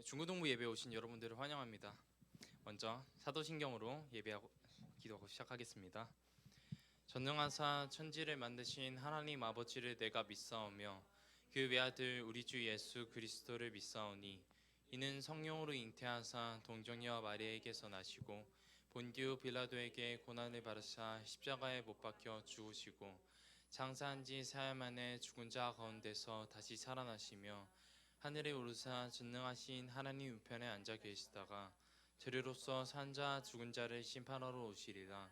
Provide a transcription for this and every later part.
중고등부 예배에 오신 여러분들을 환영합니다. 먼저 사도신경으로 예배하고 기도하고 시작하겠습니다. 전능하사 천지를 만드신 하나님 아버지를 내가 믿사오며 그 외아들 우리 주 예수 그리스도를 믿사오니 이는 성령으로 잉태하사 동정녀와 마리아에게서 나시고 본디오 빌라도에게 고난을 받으사 십자가에 못 박혀 죽으시고 장사한 지 사흘 만에 죽은 자 가운데서 다시 살아나시며 하늘에 오르사 전능하신 하나님 우편에 앉아 계시다가 저리로서 산 자 죽은 자를 심판하러 오시리라.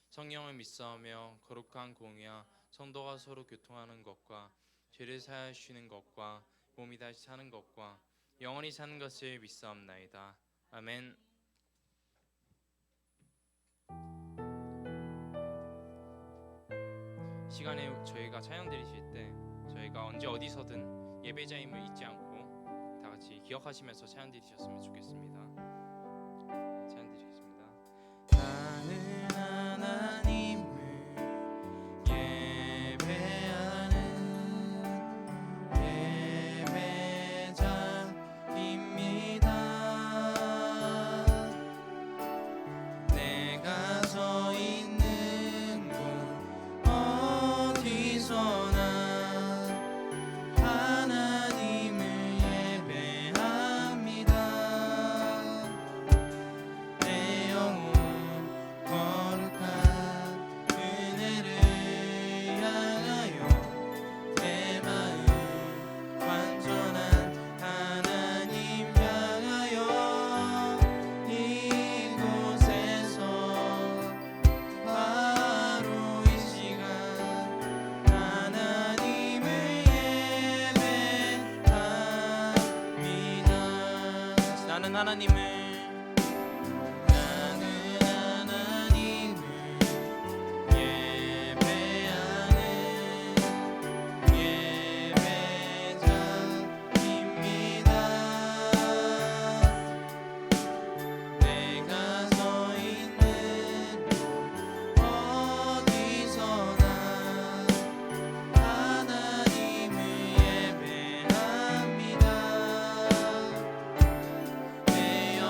성령을 믿사오며 거룩한 공의와 성도가 서로 교통하는 것과 죄를 사하시는 것과 몸이 다시 사는 것과 영원히 사는 것을 믿사옵나이다. 아멘. 시간에 저희가 찬양 드리실 때 저희가 언제 어디서든 예배자임을 잊지 않고 다 같이 기억하시면서 찬양 드리셨으면 좋겠습니다. 찬양 드리겠습니다. 나는 하나님을 예배하는 예배자입니다. 내가 서 있는 곳 어디서나 하나님을 예배합니다. 내 영혼 거룩한 은혜를 향하여 내 마음 완전한 하나님 향하여 이곳에서 바로 이 시간 하나님을 예배합니다. 나는 하나님을 예배하는 예배자입니다. 내가 서 있는 곳 어디서나 하나님을 예배합니다. 내 영혼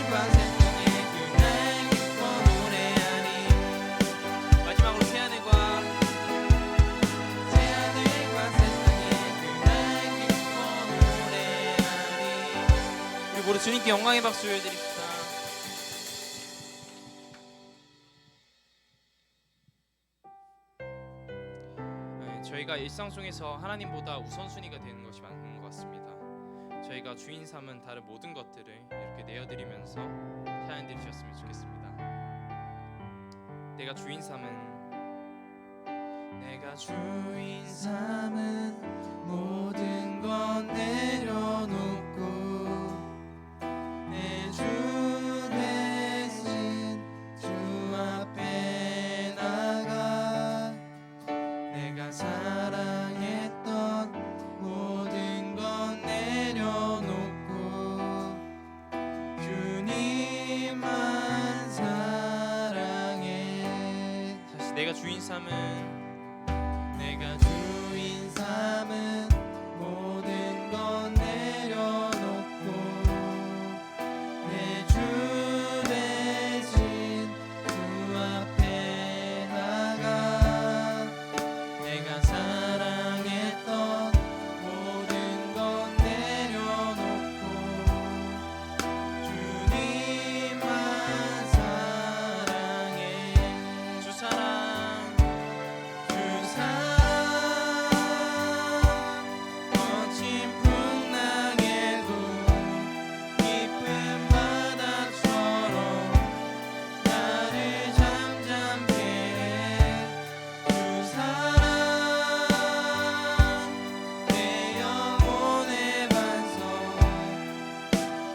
새하늘과 새 땅에 그날 기뻐 노래하리. 마지막으로 새하늘과 새 땅에 그날 기뻐 노래하리. 우리 모두 주님께 영광의 박수 올려드립시다. 저희가 일상 속에서 하나님보다 우선순위가 되는 것이 많은 것 같습니다. 저희가 주인 삼은 다른 모든 것들을 이렇게 내어드리면서 찬양 드리셨으면 좋겠습니다. 내가 주인 삼은 모든 것 내려놓고 내 주 대신 주 앞에 나가 내가 사랑했던 모든 것 내려놓고 주님만 사랑해. 다시 내가 주인 삼은 모든 것 내려놓고 내 주 대신 주 앞에 나가 내가 사랑했던 모든 것 내려놓고 주님만 사랑해. 주 사랑 거친 풍랑에도 깊은 바다처럼 나를 잠잠케 해. 주 사랑 내 영혼의 반석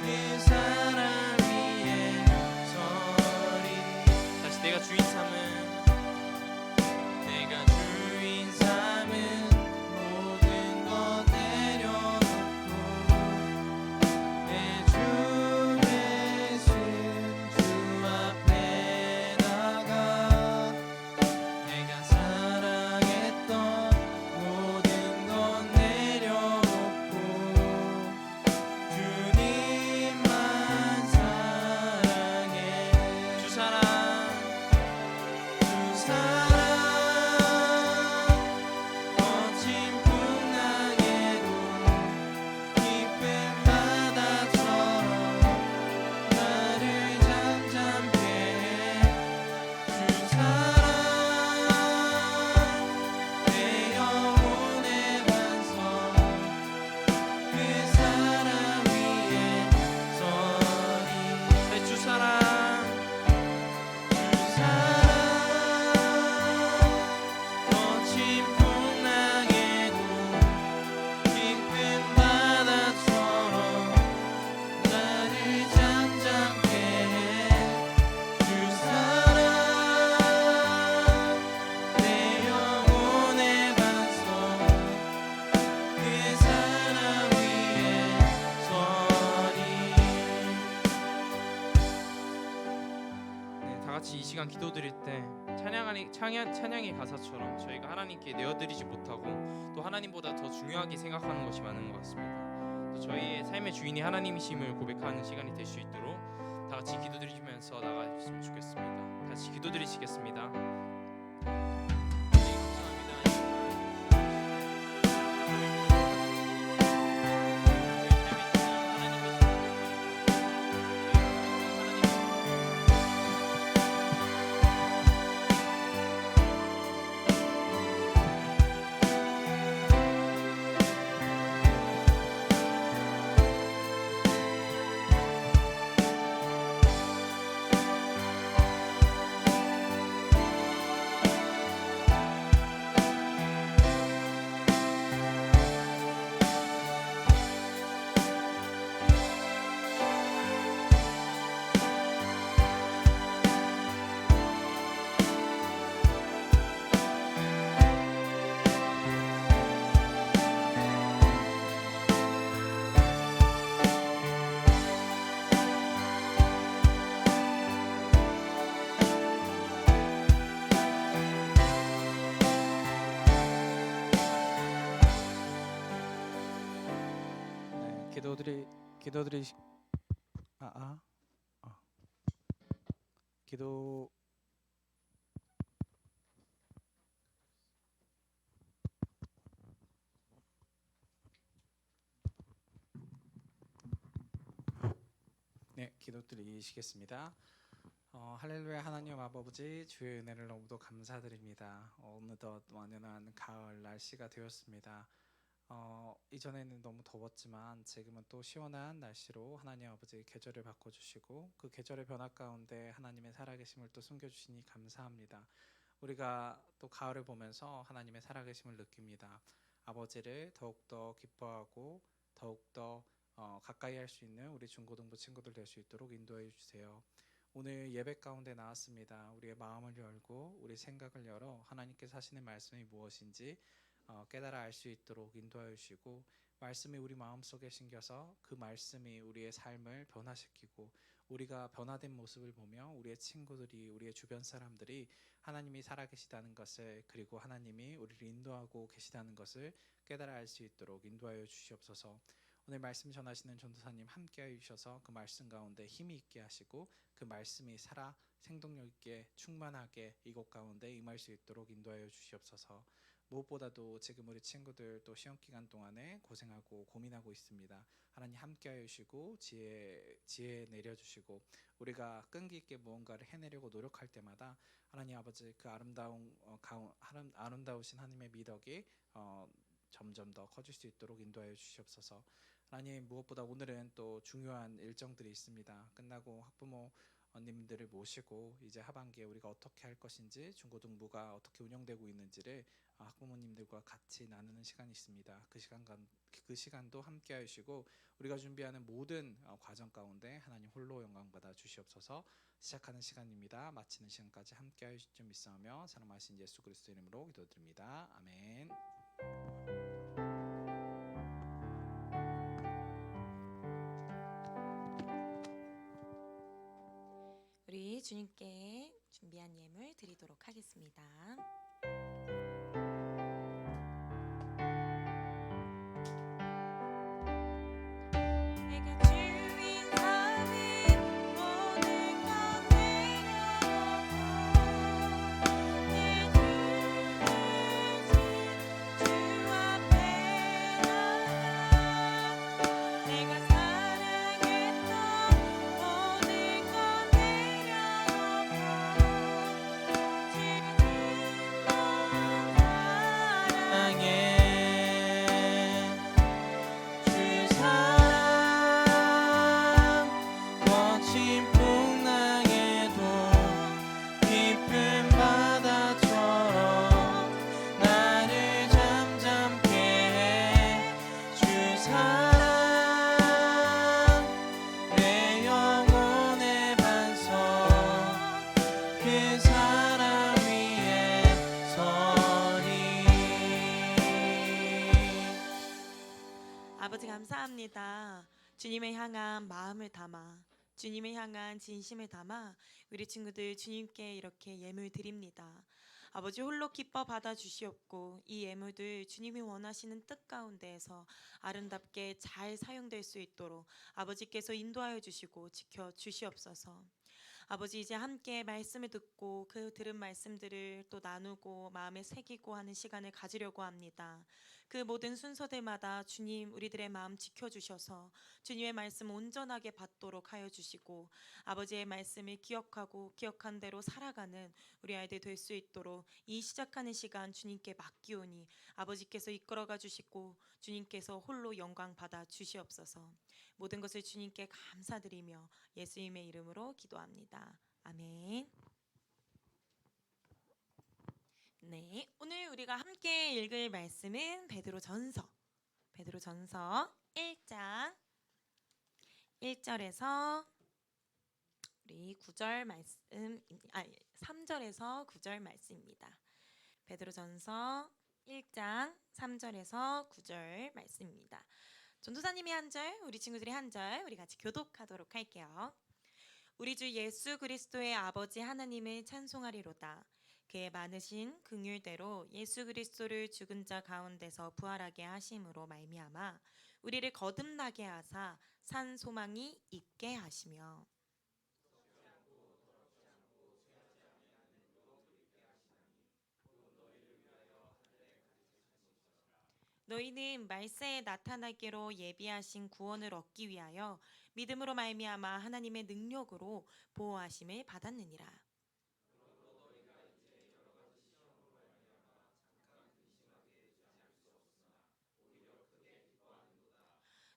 그 사랑 위에 서리. 다시 내가 주인 삼은 모든 것 내려놓고 내 주 대신 주 앞에 나가 내가 사랑했던 모든 것 내려놓고 주님만 사랑해. 주 사랑 거친 풍랑에도 깊은 바다처럼 나를 잠잠케 해. 주 사랑 내 영혼의 반석 그 사랑 위에 서리. 주 사랑 거친 풍랑에도 깊은 바다처럼 나를 잠잠케 해. 주 사랑 내 영혼의 반석 그 사랑 위에 서리. 네, 다 같이 이 시간 기도드릴 때 찬양의 가사처럼 저희가 하나님께 내어드리지 못하고 또 하나님보다 더 중요하게 생각하는 것이 많은 것 같습니다. 또 저희의 삶의 주인이 하나님이심을 고백하는 시간이 될 수 있도록 다 같이 기도드리면서 나가셨으면 좋겠습니다. 다시 기도드리시겠습니다. 기도드리 기도. 네, 기도 드리시겠습니다. 할렐루야. 하나님 아버지, 주의 은혜를 너무도 감사드립니다. 어느덧 완연한 가을 날씨가 되었습니다. 이전에는 너무 더웠지만 지금은 또 시원한 날씨로 하나님 아버지 계절을 바꿔주시고 그 계절의 변화 가운데 하나님의 살아계심을 또 숨겨주시니 감사합니다. 우리가 또 가을을 보면서 하나님의 살아계심을 느낍니다. 아버지를 더욱더 기뻐하고 더욱더 가까이 할 수 있는 우리 중고등부 친구들 될 수 있도록 인도해 주세요. 오늘 예배 가운데 나왔습니다. 우리의 마음을 열고 우리 생각을 열어 하나님께서 하시는 말씀이 무엇인지 깨달아 알 수 있도록 인도하여 주시고, 말씀이 우리 마음속에 심겨서 그 말씀이 우리의 삶을 변화시키고 우리가 변화된 모습을 보며 우리의 친구들이, 우리의 주변 사람들이 하나님이 살아계시다는 것을, 그리고 하나님이 우리를 인도하고 계시다는 것을 깨달아 알 수 있도록 인도하여 주시옵소서. 오늘 말씀 전하시는 전도사님 함께하여 주셔서 그 말씀 가운데 힘이 있게 하시고 그 말씀이 살아 생동력 있게 충만하게 이곳 가운데 임할 수 있도록 인도하여 주시옵소서. 무엇보다도 지금 우리 친구들 또 시험 기간 동안에 고생하고 고민하고 있습니다. 하나님 함께하여 주시고 지혜 내려주시고, 우리가 끈기 있게 무언가를 해내려고 노력할 때마다 하나님 아버지 그 아름다우신 하나님의 미덕이 점점 더 커질 수 있도록 인도하여 주시옵소서. 하나님, 무엇보다 오늘은 또 중요한 일정들이 있습니다. 끝나고 학부모님들을 모시고 이제 하반기에 우리가 어떻게 할 것인지, 중고등부가 어떻게 운영되고 있는지를 학부모님들과 같이 나누는 시간이 있습니다. 그 시간도 함께 하시고 우리가 준비하는 모든 과정 가운데 하나님 홀로 영광 받아 주시옵소서. 시작하는 시간입니다. 마치는 시간까지 함께 하실 줄 믿사오며 사랑하신 예수 그리스도 이름으로 기도드립니다. 아멘. 우리 주님께 준비한 예물 드리도록 하겠습니다. 아버지 감사합니다. 주님을 향한 마음을 담아, 주님을 향한 진심을 담아 우리 친구들 주님께 이렇게 예물 드립니다. 아버지 홀로 기뻐 받아 주시옵고 이 예물들 주님이 원하시는 뜻 가운데에서 아름답게 잘 사용될 수 있도록 아버지께서 인도하여 주시고 지켜 주시옵소서. 아버지, 이제 함께 말씀을 듣고 그 들은 말씀들을 또 나누고 마음에 새기고 하는 시간을 가지려고 합니다. 그 모든 순서들마다 주님 우리들의 마음 지켜주셔서 주님의 말씀 온전하게 받도록 하여 주시고 아버지의 말씀을 기억하고 기억한 대로 살아가는 우리 아이들 될 수 있도록 이 시작하는 시간 주님께 맡기오니 아버지께서 이끌어가 주시고 주님께서 홀로 영광 받아 주시옵소서. 모든 것을 주님께 감사드리며 예수님의 이름으로 기도합니다. 아멘. 네, 오늘 우리가 함께 읽을 말씀은 베드로전서 1장 1절에서 우리 9절 말씀, 3절에서 9절 말씀입니다. 베드로전서 1장 3절에서 9절 말씀입니다. 전도사님이 한 절, 우리 친구들이 한 절, 우리 같이 교독하도록 할게요. 우리 주 예수 그리스도의 아버지 하나님을 찬송하리로다. 그의 많으신 긍휼대로 예수 그리스도를 죽은 자 가운데서 부활하게 하심으로 말미암아 우리를 거듭나게 하사 산 소망이 있게 하시며 너희는 말세에 나타나기로 예비하신 구원을 얻기 위하여 믿음으로 말미암아 하나님의 능력으로 보호하심을 받았느니라.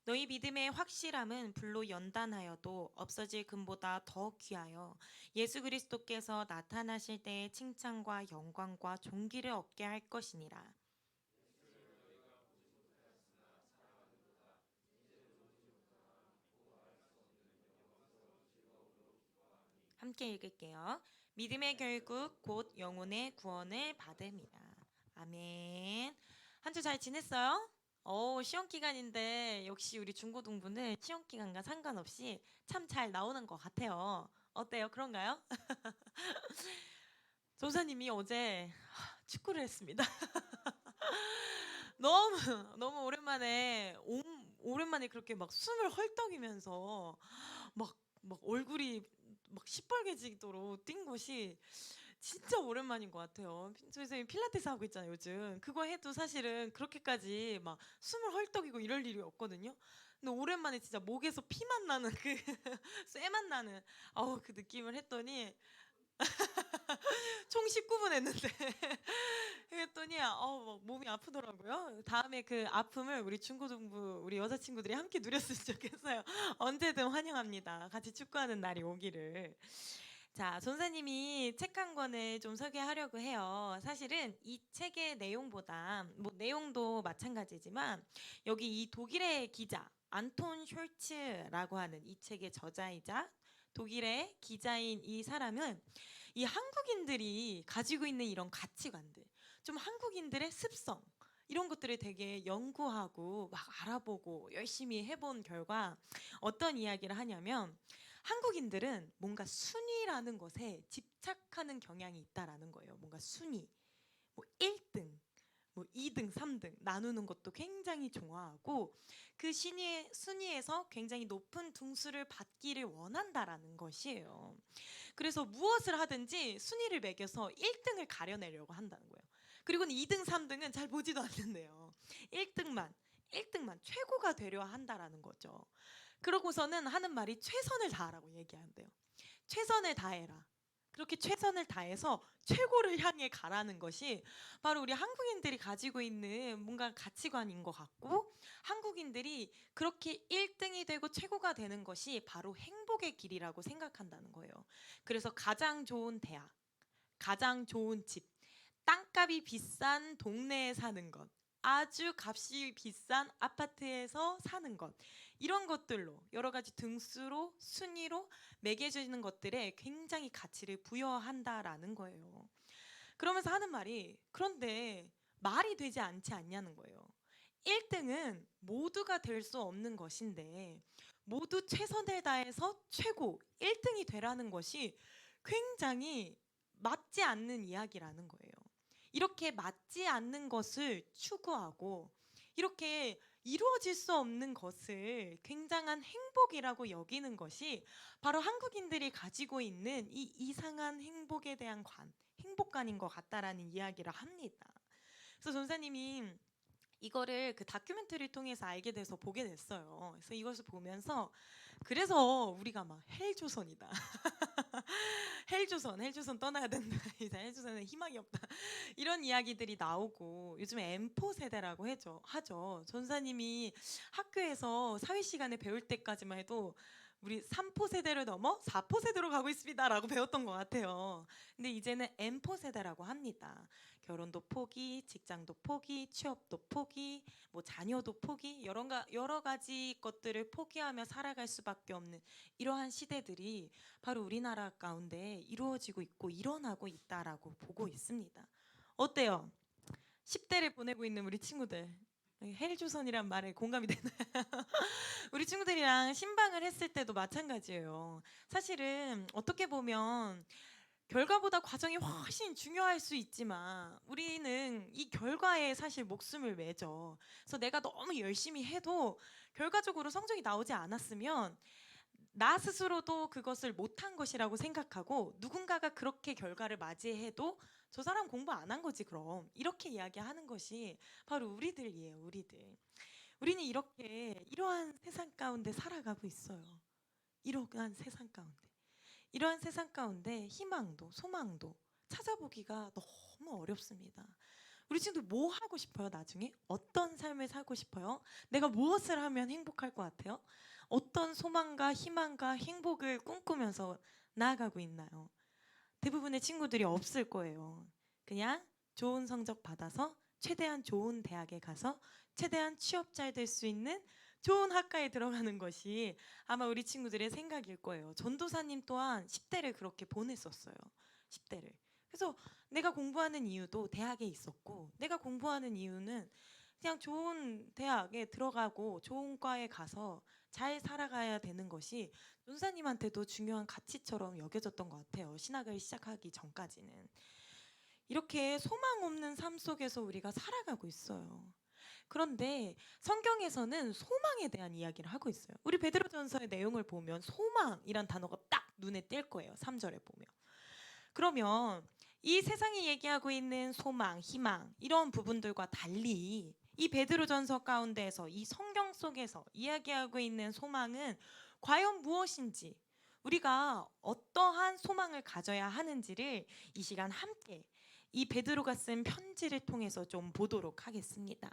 너희 믿음의 확실함은 불로 연단하여도 없어질 금보다 더 귀하여 예수 그리스도께서 나타나실 때의 칭찬과 영광과 존귀를 얻게 할 것이니라. 함께 읽을게요. 믿음의 결국 곧 영혼의 구원을 받음이라. 아멘. 한 주 잘 지냈어요? 시험 기간인데 역시 우리 중고등부는 시험 기간과 상관없이 참 잘 나오는 것 같아요. 어때요? 그런가요? 조사님이 어제 축구를 했습니다. 너무 너무 오랜만에 그렇게 막 숨을 헐떡이면서 막 얼굴이 막 시뻘개지도록 뛴 것이 진짜 오랜만인 것 같아요. 선생님 필라테스 하고 있잖아요, 요즘. 그거 해도 사실은 그렇게까지 막 숨을 헐떡이고 이럴 일이 없거든요. 근데 오랜만에 진짜 목에서 피만 나는 그 쇠만 나는 그 느낌을 했더니 총 19분 했는데 했더니 막 몸이 아프더라고요. 다음에 그 아픔을 우리 중고등부 우리 여자친구들이 함께 누렸으면 좋겠어요. 언제든 환영합니다. 같이 축구하는 날이 오기를. 자, 전사님이 책 한 권을 좀 소개하려고 해요. 사실은 이 책의 내용보다 뭐 내용도 마찬가지지만 여기 이 독일의 기자 안톤 숄츠라고 하는 이 책의 저자이자 독일의 기자인 이 사람은 이 한국인들이 가지고 있는 이런 가치관들, 좀 한국인들의 습성 이런 것들을 되게 연구하고 막 알아보고 열심히 해본 결과 어떤 이야기를 하냐면 한국인들은 뭔가 순위라는 것에 집착하는 경향이 있다라는 거예요. 뭔가 순위, 뭐 1등, 뭐 2등, 3등 나누는 것도 굉장히 좋아하고 그 순위에서 굉장히 높은 등수를 받기를 원한다라는 것이에요. 그래서 무엇을 하든지 순위를 매겨서 1등을 가려내려고 한다는 거예요. 그리고는 2등, 3등은 잘 보지도 않는데요. 1등만 최고가 되려 한다라는 거죠. 그러고서는 하는 말이 최선을 다하라고 얘기한대요. 최선을 다해라. 그렇게 최선을 다해서 최고를 향해 가라는 것이 바로 우리 한국인들이 가지고 있는 뭔가 가치관인 것 같고 한국인들이 그렇게 1등이 되고 최고가 되는 것이 바로 행복의 길이라고 생각한다는 거예요. 그래서 가장 좋은 대학, 가장 좋은 집, 땅값이 비싼 동네에 사는 것, 아주 값이 비싼 아파트에서 사는 것 이런 것들로 여러 가지 등수로 순위로 매겨지는 것들에 굉장히 가치를 부여한다라는 거예요. 그러면서 하는 말이 그런데 말이 되지 않지 않냐는 거예요. 1등은 모두가 될 수 없는 것인데 모두 최선을 다해서 최고 1등이 되라는 것이 굉장히 맞지 않는 이야기라는 거예요. 이렇게 맞지 않는 것을 추구하고 이렇게 이루어질 수 없는 것을 굉장한 행복이라고 여기는 것이 바로 한국인들이 가지고 있는 이 이상한 행복에 대한 행복관인 것 같다라는 이야기를 합니다. 그래서 전사님이 이거를 그 다큐멘터리를 통해서 알게 돼서 보게 됐어요. 그래서 이것을 보면서 그래서 우리가 막 헬조선이다. 헬조선 떠나야 된다. 이제 헬조선은 희망이 없다. 이런 이야기들이 나오고 요즘에 M4 세대라고 하죠. 전사님이 학교에서 사회 시간에 배울 때까지만 해도 우리 3포 세대를 넘어 4포 세대로 가고 있습니다라고 배웠던 것 같아요. 근데 이제는 M4 세대라고 합니다. 결혼도 포기, 직장도 포기, 취업도 포기, 뭐 자녀도 포기, 여러 가지 것들을 포기하며 살아갈 수밖에 없는 이러한 시대들이 바로 우리나라 가운데 이루어지고 있고 일어나고 있다라고 보고 있습니다. 어때요? 10대를 보내고 있는 우리 친구들. 헬조선이란 말에 공감이 되나요? 우리 친구들이랑 신방을 했을 때도 마찬가지예요. 사실은 어떻게 보면 결과보다 과정이 훨씬 중요할 수 있지만 우리는 이 결과에 사실 목숨을 매죠. 그래서 내가 너무 열심히 해도 결과적으로 성적이 나오지 않았으면 나 스스로도 그것을 못한 것이라고 생각하고 누군가가 그렇게 결과를 맞이해도 저 사람 공부 안 한 거지 그럼 이렇게 이야기하는 것이 바로 우리들이에요. 우리는 이러한 세상 가운데 살아가고 있어요. 이러한 세상 가운데 희망도 소망도 찾아보기가 너무 어렵습니다. 우리 친구들 뭐 하고 싶어요? 나중에 어떤 삶을 살고 싶어요? 내가 무엇을 하면 행복할 것 같아요? 어떤 소망과 희망과 행복을 꿈꾸면서 나아가고 있나요? 대부분의 친구들이 없을 거예요. 그냥 좋은 성적 받아서 최대한 좋은 대학에 가서 최대한 취업 잘 될 수 있는 좋은 학과에 들어가는 것이 아마 우리 친구들의 생각일 거예요. 전도사님 또한 10대를 그렇게 보냈었어요. 10대를. 그래서 내가 공부하는 이유도 대학에 있었고 내가 공부하는 이유는 그냥 좋은 대학에 들어가고 좋은 과에 가서 잘 살아가야 되는 것이 전도사님한테도 중요한 가치처럼 여겨졌던 것 같아요. 신학을 시작하기 전까지는. 이렇게 소망 없는 삶 속에서 우리가 살아가고 있어요. 그런데 성경에서는 소망에 대한 이야기를 하고 있어요. 우리 베드로전서의 내용을 보면 소망이란 단어가 딱 눈에 띌 거예요. 3절에 보면. 그러면 이 세상이 얘기하고 있는 소망, 희망 이런 부분들과 달리 이 베드로전서 가운데에서 이 성경 속에서 이야기하고 있는 소망은 과연 무엇인지 우리가 어떠한 소망을 가져야 하는지를 이 시간 함께 이 베드로가 쓴 편지를 통해서 좀 보도록 하겠습니다.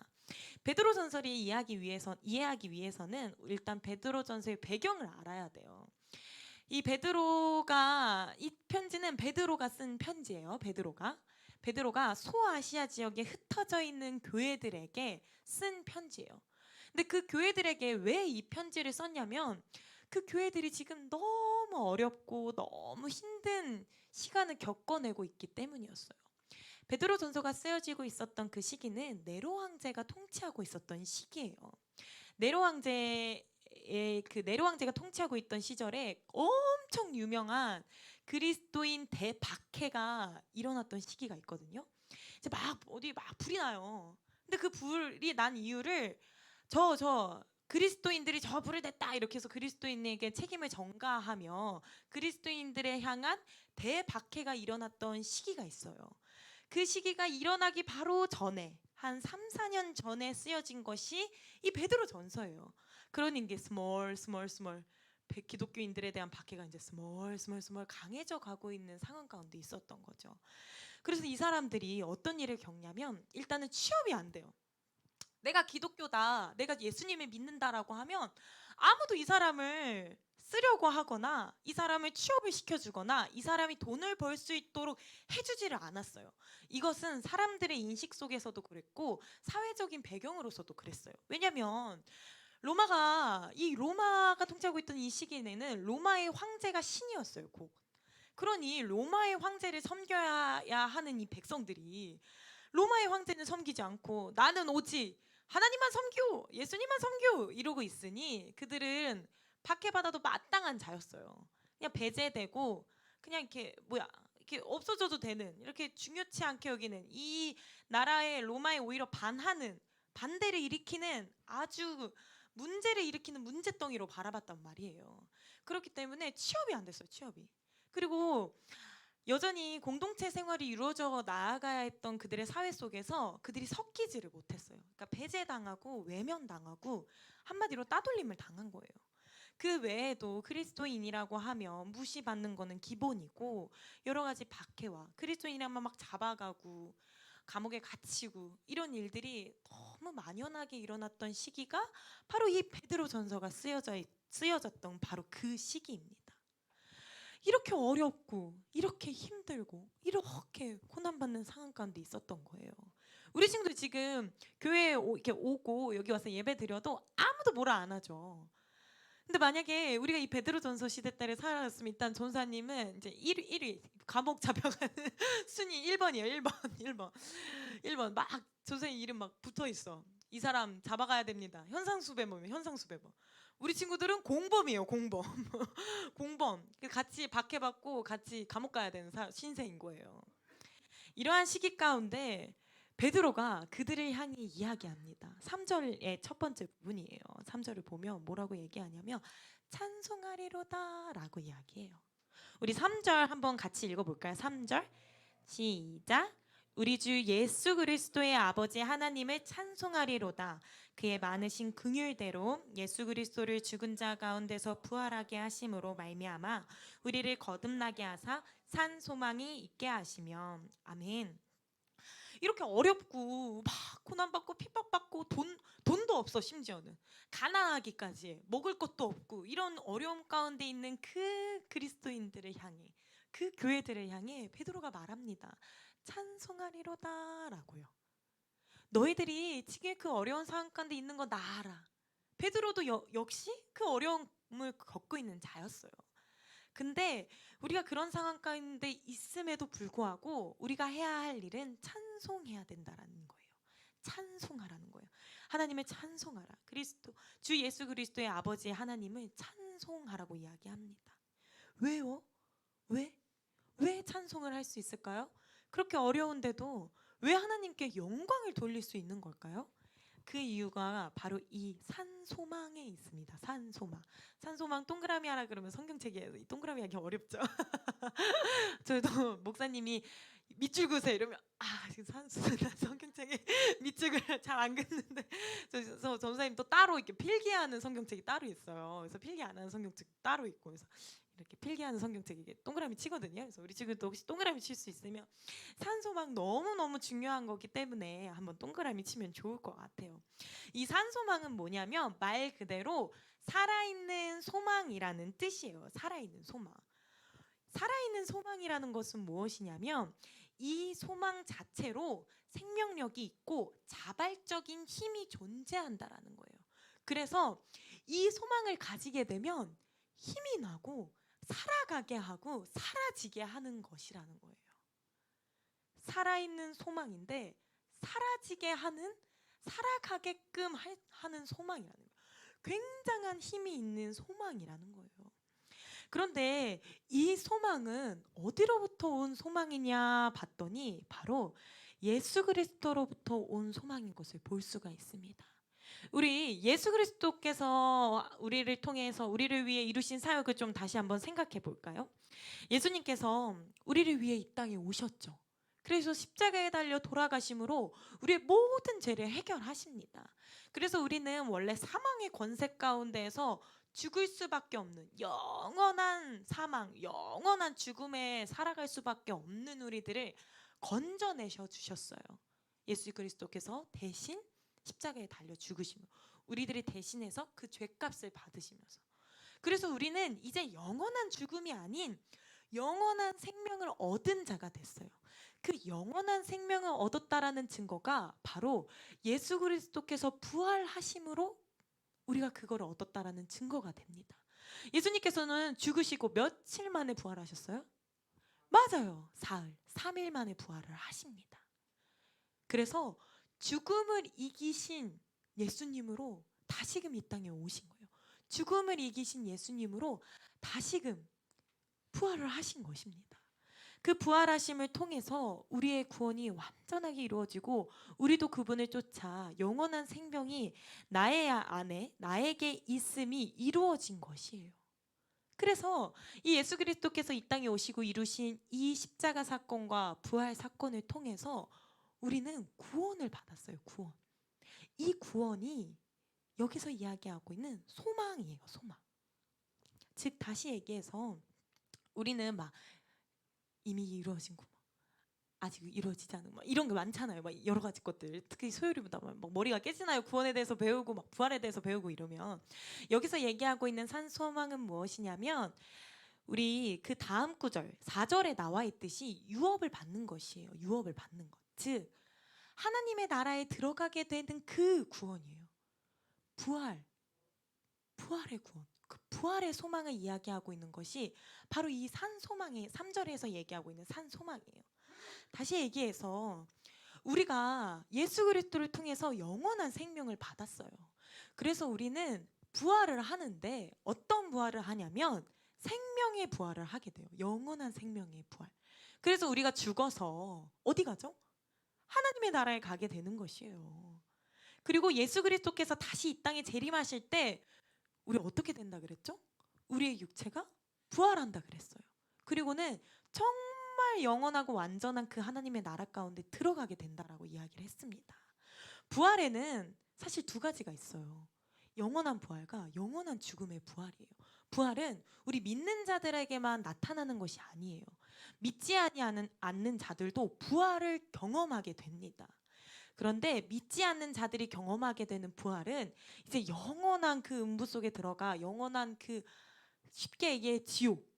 베드로전서를 이해하기 위해서는 일단 베드로전서의 배경을 알아야 돼요. 이 편지는 베드로가 쓴 편지예요. 베드로가 소아시아 지역에 흩어져 있는 교회들에게 쓴 편지예요. 근데 그 교회들에게 왜 이 편지를 썼냐면 그 교회들이 지금 너무 어렵고 너무 힘든 시간을 겪어내고 있기 때문이었어요. 베드로전서가 쓰여지고 있었던 그 시기는 네로 황제가 통치하고 있었던 시기예요. 네로 황제가 통치하고 있던 시절에 엄청 유명한 그리스도인 대박해가 일어났던 시기가 있거든요. 이제 막 불이 나요. 근데 그 불이 난 이유를 그리스도인들이 저 불을 냈다 이렇게 해서 그리스도인에게 책임을 전가하며 그리스도인들에 향한 대박해가 일어났던 시기가 있어요. 그 시기가 일어나기 바로 전에 한 3, 4년 전에 쓰여진 것이 이 베드로전서예요. 그러니 이게 스몰 기독교인들에 대한 박해가 이제 스몰 강해져 가고 있는 상황 가운데 있었던 거죠. 그래서 이 사람들이 어떤 일을 겪냐면 일단은 취업이 안 돼요. 내가 기독교다, 내가 예수님을 믿는다라고 하면 아무도 이 사람을 쓰려고 하거나 이 사람을 취업을 시켜주거나 이 사람이 돈을 벌 수 있도록 해주지를 않았어요. 이것은 사람들의 인식 속에서도 그랬고 사회적인 배경으로서도 그랬어요. 왜냐하면 로마가 통치하고 있던 이 시기에는 로마의 황제가 신이었어요. 그러니 로마의 황제를 섬겨야 하는 이 백성들이 로마의 황제는 섬기지 않고 나는 오직 하나님만 섬겨, 예수님만 섬겨 이러고 있으니 그들은 박해받아도 마땅한 자였어요. 그냥 배제되고 그냥 이렇게 없어져도 되는 이렇게 중요치 않게 여기는 이 나라의 로마에 오히려 반대를 일으키는 아주 문제를 일으키는 문제덩이로 바라봤단 말이에요. 그렇기 때문에 취업이 안 됐어요. 그리고 여전히 공동체 생활이 이루어져 나아가야 했던 그들의 사회 속에서 그들이 섞이지를 못했어요. 그러니까 배제당하고 외면당하고 한마디로 따돌림을 당한 거예요. 그 외에도 그리스도인이라고 하면 무시받는 거는 기본이고 여러 가지 박해와 그리스도인이라면 막 잡아가고 감옥에 갇히고 이런 일들이 너무 만연하게 일어났던 시기가 바로 이 베드로전서가 쓰여졌던 바로 그 시기입니다. 이렇게 어렵고 이렇게 힘들고 이렇게 고난받는 상황 가운데 있었던 거예요. 우리 친구들 지금 교회에 이렇게 오고 여기 와서 예배 드려도 아무도 뭐라 안 하죠. 근데 만약에 우리가 이 베드로전서 시대 때를 살았으면 일단 전사님은 이제 1위 감옥 잡혀가는 순위 1번이에요. 1번 막 전사님 이름 막 붙어 있어. 이 사람 잡아가야 됩니다. 현상수배범이에요. 우리 친구들은 공범이에요. 공범. 같이 박해받고 같이 감옥 가야 되는 신세인 거예요. 이러한 시기 가운데 베드로가 그들을 향해 이야기합니다. 3절의 첫 번째 부분이에요. 3절을 보면 뭐라고 얘기하냐면 찬송하리로다라고 이야기해요. 우리 3절 한번 같이 읽어볼까요? 3절 시작. 우리 주 예수 그리스도의 아버지 하나님을 찬송하리로다. 그의 많으신 긍휼대로 예수 그리스도를 죽은 자 가운데서 부활하게 하심으로 말미암아 우리를 거듭나게 하사 산 소망이 있게 하시며. 아멘. 이렇게 어렵고 막 고난받고 핍박받고 돈도 없어, 심지어는 가난하기까지 해. 먹을 것도 없고 이런 어려움 가운데 있는 그 그리스도인들을 향해, 그 교회들을 향해 베드로가 말합니다. 찬송하리로다라고요. 너희들이 지금 그 어려운 상황 가운데 있는 거 나 알아. 베드로도 역시 그 어려움을 겪고 있는 자였어요. 근데 우리가 그런 상황 가운데 있음에도 불구하고 우리가 해야 할 일은 찬송해야 된다라는 거예요. 찬송하라는 거예요. 하나님을 찬송하라. 그리스도 주 예수 그리스도의 아버지 하나님을 찬송하라고 이야기합니다. 왜요? 왜 찬송을 할 수 있을까요? 그렇게 어려운데도 왜 하나님께 영광을 돌릴 수 있는 걸까요? 그 이유가 바로 이 산소망에 있습니다. 산소망 동그라미 하라 그러면 성경책에 이 동그라미 하기 어렵죠. 저도 목사님이 밑줄 그으세요 이러면 지금 성경책에 밑줄을 잘 안 긋는데 저 전사님 또 따로 이렇게 필기하는 성경책이 따로 있어요. 그래서 필기 안 하는 성경책 따로 있고, 그래서 이렇게 필기하는 성경책 이게 동그라미 치거든요. 그래서 우리 친구도 혹시 동그라미 칠 수 있으면, 산소망 너무너무 중요한 거기 때문에 한번 동그라미 치면 좋을 것 같아요. 이 산소망은 뭐냐면 말 그대로 살아있는 소망이라는 뜻이에요. 살아있는 소망. 살아있는 소망이라는 것은 무엇이냐면 이 소망 자체로 생명력이 있고 자발적인 힘이 존재한다라는 거예요. 그래서 이 소망을 가지게 되면 힘이 나고 살아가게 하고 사라지게 하는 것이라는 거예요. 살아있는 소망인데 사라지게 하는, 살아가게끔 하는 소망이라는 거예요. 굉장한 힘이 있는 소망이라는 거예요. 그런데 이 소망은 어디로부터 온 소망이냐 봤더니 바로 예수 그리스도로부터 온 소망인 것을 볼 수가 있습니다. 우리 예수 그리스도께서 우리를 통해서 우리를 위해 이루신 사역을 좀 다시 한번 생각해 볼까요? 예수님께서 우리를 위해 이 땅에 오셨죠. 그래서 십자가에 달려 돌아가심으로 우리의 모든 죄를 해결하십니다. 그래서 우리는 원래 사망의 권세 가운데에서 죽을 수밖에 없는 영원한 사망, 영원한 죽음에 살아갈 수밖에 없는 우리들을 건져내셔 주셨어요. 예수 그리스도께서 대신 십자가에 달려 죽으시며 우리들이 대신해서 그 죄값을 받으시면서, 그래서 우리는 이제 영원한 죽음이 아닌 영원한 생명을 얻은 자가 됐어요. 그 영원한 생명을 얻었다라는 증거가 바로 예수 그리스도께서 부활하심으로 우리가 그걸 얻었다라는 증거가 됩니다. 예수님께서는 죽으시고 며칠 만에 부활하셨어요? 맞아요. 사흘, 3일 만에 부활을 하십니다. 그래서 죽음을 이기신 예수님으로 다시금 이 땅에 오신 거예요. 죽음을 이기신 예수님으로 다시금 부활을 하신 것입니다. 그 부활하심을 통해서 우리의 구원이 완전하게 이루어지고 우리도 그분을 쫓아 영원한 생명이 나의 안에 나에게 있음이 이루어진 것이에요. 그래서 이 예수 그리스도께서 이 땅에 오시고 이루신 이 십자가 사건과 부활 사건을 통해서 우리는 구원을 받았어요. 구원. 이 구원이 여기서 이야기하고 있는 소망이에요. 소망. 즉 다시 얘기해서 우리는 막 이미 이루어진 거, 아직 이루어지지 않은 막 이런 게 많잖아요. 막 여러 가지 것들. 특히 소율이보다 막 머리가 깨지나요? 구원에 대해서 배우고 막 부활에 대해서 배우고 이러면. 여기서 얘기하고 있는 산소망은 무엇이냐면 우리 그 다음 구절 4절에 나와 있듯이 유업을 받는 것이에요. 유업을 받는 것. 즉 하나님의 나라에 들어가게 되는 그 구원이에요. 부활의 구원. 그 부활의 소망을 이야기하고 있는 것이 바로 이 산소망의 3절에서 얘기하고 있는 산소망이에요. 다시 얘기해서 우리가 예수 그리스도를 통해서 영원한 생명을 받았어요. 그래서 우리는 부활을 하는데 어떤 부활을 하냐면 생명의 부활을 하게 돼요. 영원한 생명의 부활. 그래서 우리가 죽어서 어디 가죠? 하나님의 나라에 가게 되는 것이에요. 그리고 예수 그리스도께서 다시 이 땅에 재림하실 때 우리 어떻게 된다 그랬죠? 우리의 육체가 부활한다 그랬어요. 그리고는 정말 영원하고 완전한 그 하나님의 나라 가운데 들어가게 된다라고 이야기를 했습니다. 부활에는 사실 두 가지가 있어요. 영원한 부활과 영원한 죽음의 부활이에요. 부활은 우리 믿는 자들에게만 나타나는 것이 아니에요. 믿지 않는 자들도 부활을 경험하게 됩니다. 그런데 믿지 않는 자들이 경험하게 되는 부활은 이제 영원한 그 음부 속에 들어가 영원한 그 쉽게 얘기해 지옥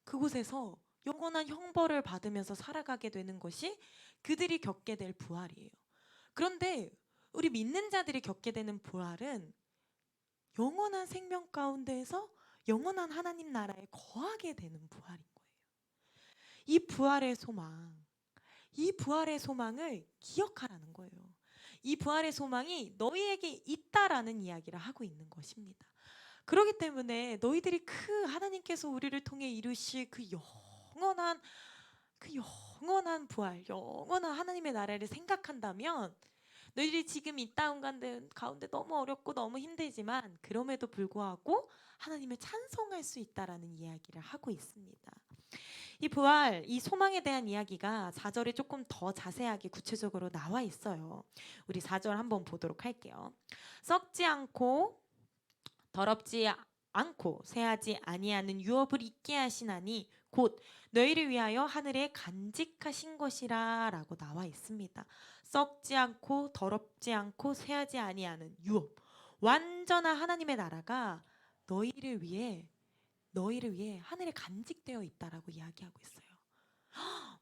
그곳에서 영원한 형벌을 받으면서 살아가게 되는 것이 그들이 겪게 될 부활이에요. 그런데 우리 믿는 자들이 겪게 되는 부활은 영원한 생명 가운데에서 영원한 하나님 나라에 거하게 되는 부활인 거예요. 이 부활의 소망, 이 부활의 소망을 기억하라는 거예요. 이 부활의 소망이 너희에게 있다라는 이야기를 하고 있는 것입니다. 그렇기 때문에 너희들이 그 하나님께서 우리를 통해 이루실 그 영원한 부활, 영원한 하나님의 나라를 생각한다면 너희들이 지금 이 땅 가운데 너무 어렵고 너무 힘들지만 그럼에도 불구하고 하나님을 찬송할 수 있다라는 이야기를 하고 있습니다. 이 부활, 이 소망에 대한 이야기가 4절에 조금 더 자세하게 구체적으로 나와 있어요. 우리 4절 한번 보도록 할게요. 썩지 않고 더럽지 않고 쇠하지 아니하는 유업을 있게 하시나니 곧 너희를 위하여 하늘에 간직하신 것이라 라고 나와 있습니다. 썩지 않고 더럽지 않고 쇠하지 아니하는 유업, 완전한 하나님의 나라가 너희를 위해 하늘에 간직되어 있다라고 이야기하고 있어요.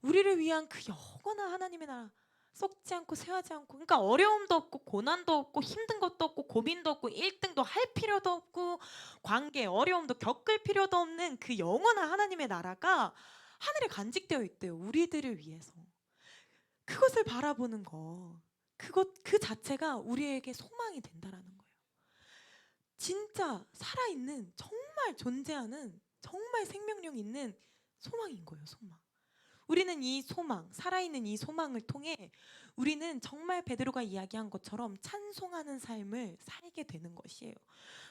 우리를 위한 그 영원한 하나님의 나라, 썩지 않고 쇠하지 않고, 그러니까 어려움도 없고 고난도 없고 힘든 것도 없고 고민도 없고 1등도 할 필요도 없고 관계 어려움도 겪을 필요도 없는 그 영원한 하나님의 나라가 하늘에 간직되어 있대요. 우리들을 위해서. 그것을 바라보는 거, 그 자체가 우리에게 소망이 된다라는 거예요. 진짜 살아있는, 정말 존재하는, 정말 생명력 있는 소망인 거예요. 소망. 우리는 이 소망, 살아있는 이 소망을 통해 우리는 정말 베드로가 이야기한 것처럼 찬송하는 삶을 살게 되는 것이에요.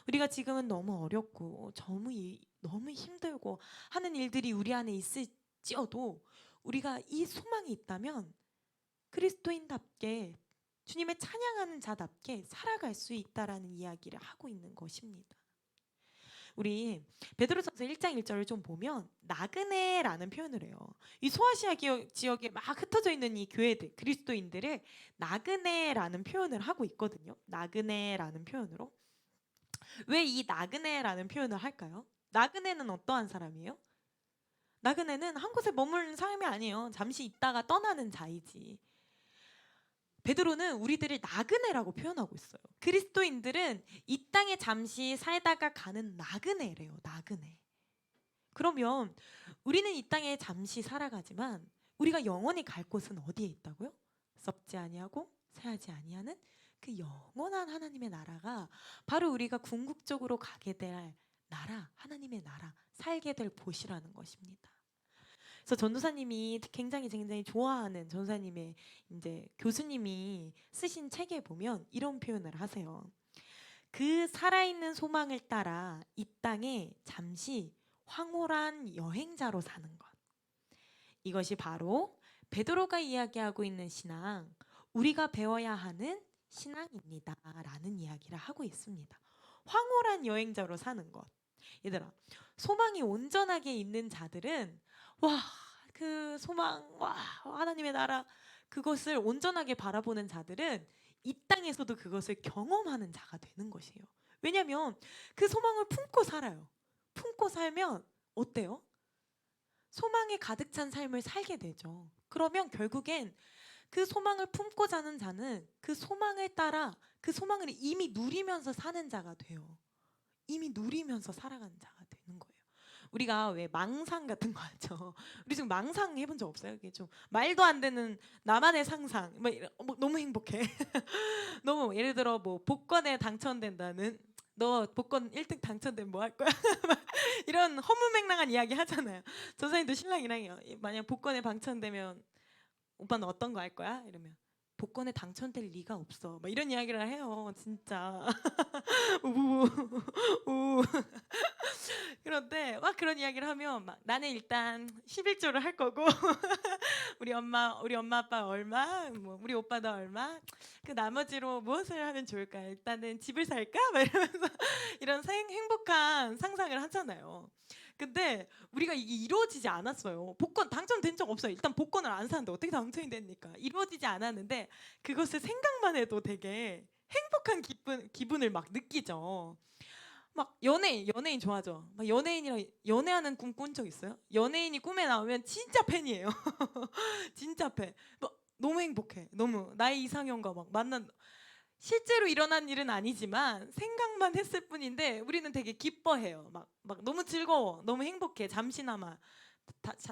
우리가 지금은 너무 어렵고 너무 힘들고 하는 일들이 우리 안에 있을지어도 우리가 이 소망이 있다면 그리스도인답게 주님의 찬양하는 자답게 살아갈 수 있다라는 이야기를 하고 있는 것입니다. 우리 베드로전서 1장 1절을 좀 보면 나그네라는 표현을 해요. 이 소아시아 지역에 막 흩어져 있는 이 교회들, 그리스도인들을 나그네라는 표현을 하고 있거든요. 나그네라는 표현으로. 왜 이 나그네라는 표현을 할까요? 나그네는 어떠한 사람이에요? 나그네는 한 곳에 머무르는 사람이 아니에요. 잠시 있다가 떠나는 자이지. 베드로는 우리들을 나그네라고 표현하고 있어요. 그리스도인들은 이 땅에 잠시 살다가 가는 나그네래요. 나그네. 그러면 우리는 이 땅에 잠시 살아가지만 우리가 영원히 갈 곳은 어디에 있다고요? 썩지 아니하고 쇠하지 아니하는 그 영원한 하나님의 나라가 바로 우리가 궁극적으로 가게 될 나라, 하나님의 나라, 살게 될 곳이라는 것입니다. 그래서 전도사님이 굉장히 좋아하는 전도사님의 이제 교수님이 쓰신 책에 보면 이런 표현을 하세요. 그 살아있는 소망을 따라 이 땅에 잠시 황홀한 여행자로 사는 것. 이것이 바로 베드로가 이야기하고 있는 신앙, 우리가 배워야 하는 신앙입니다. 라는 이야기를 하고 있습니다. 황홀한 여행자로 사는 것. 얘들아, 소망이 온전하게 있는 자들은 그 소망, 하나님의 나라, 그것을 온전하게 바라보는 자들은 이 땅에서도 그것을 경험하는 자가 되는 것이에요. 왜냐하면 그 소망을 품고 살아요. 품고 살면 어때요? 소망에 가득 찬 삶을 살게 되죠. 그러면 결국엔 그 소망을 품고 사는 자는 그 소망을 따라 그 소망을 이미 누리면서 사는 자가 돼요. 이미 누리면서 살아가는 자가 되는 거예요. 우리가 왜 망상 같은 거 하죠. 우리 지금 망상 해본 적 없어요? 이게 좀 말도 안 되는 나만의 상상. 너무 행복해. 너무 예를 들어 복권에 당첨된다는, 너 복권 1등 당첨되면 뭐 할 거야? 이런 허무맹랑한 이야기 하잖아요. 전사님도 신랑이랑요. 만약 복권에 당첨되면 오빠는 어떤 거 할 거야? 이러면 복권에 당첨될 리가 없어. 막 이런 이야기를 해요. 진짜. 우우우. 우. 그런데 막 그런 이야기를 하면 막 나는 일단 11조를 할 거고 우리 엄마 아빠 얼마, 뭐 우리 오빠도 얼마, 그 나머지로 무엇을 하면 좋을까? 일단은 집을 살까? 막 이러면서 이런 행복한 상상을 하잖아요. 근데 우리가 이게 이루어지지 않았어요. 복권 당첨된 적 없어요. 일단 복권을 안 사는데 어떻게 당첨이 됩니까? 이루어지지 않았는데 그것을 생각만 해도 되게 행복한 기분을 막 느끼죠. 막 연예인 좋아하죠. 막 연예인이랑 연애하는 꿈 꾼 적 있어요? 연예인이 꿈에 나오면 진짜 팬이에요. 진짜 팬. 막 너무 행복해. 너무 나의 이상형과 막 만난, 실제로 일어난 일은 아니지만 생각만 했을 뿐인데 우리는 되게 기뻐해요. 막 너무 즐거워. 너무 행복해. 잠시나마